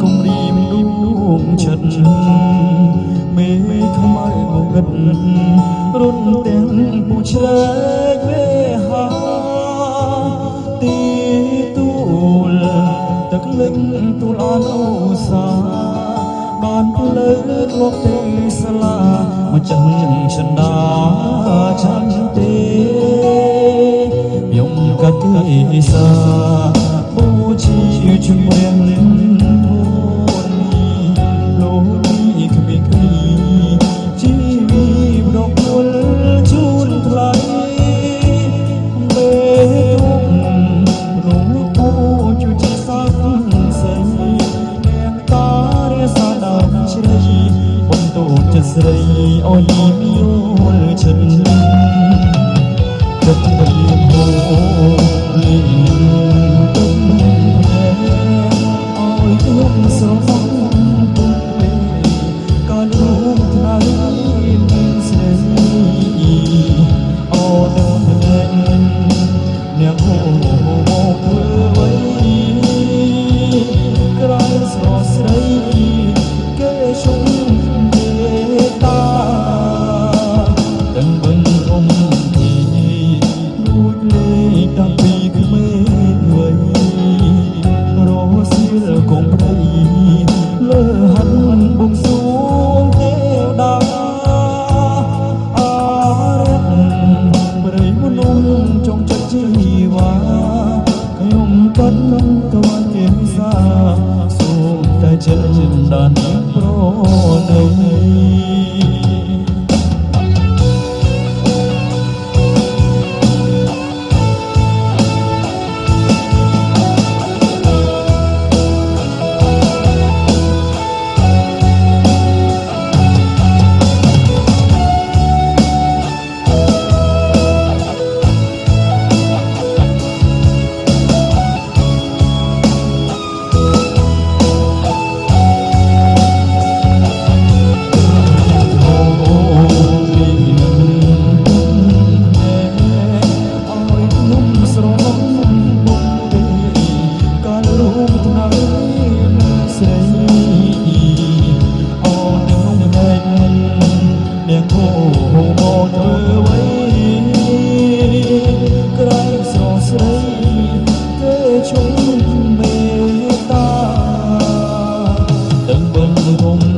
ុំរីមដួងចិត្តមេថ្មឲ្យងឹតរុនទាំងពូជ្រែកវេហាទីទូលទឹកលឹងទូលអនុសាបានភ្លើលោកទេស្លាមកចាំចិនដាចាំទេយំកាត់ទេសាបូជាជំរាំលិនលោកនេះគ្មានគ្រីជីវីប្រគល់ជូនថ្លៃមេទុំលោកពូជួយជាសាស្ត្រនាងតារាសាដើមជ្រៃបន្ទោចិត្តស្រីអោយមានចិនទឹកព្រៀងហូរលីទឹកភ្នែកអោយខ្ញុំស្រមោពុំពេកាលលោកថ្លៃមានស្រីអូទឹកភ្នែកអ្នកហូរមកធ្វើអ្វីក្រៅស្រស់ស្រីគេជុំទេតាទាំងបឹងធំតាំងពីក្មេងវ័យរស់សៀលគង់ព្រៃលើហាត់បួងសួងទេវតាអារៈព្រៃមនុស្សចង់ចិត្តជីវ៉ាខ្ញុំក៏នឹងក៏ទេសាសូមតែចិត្តដានប្រណីជុំមេតាទាំងបឹងធំ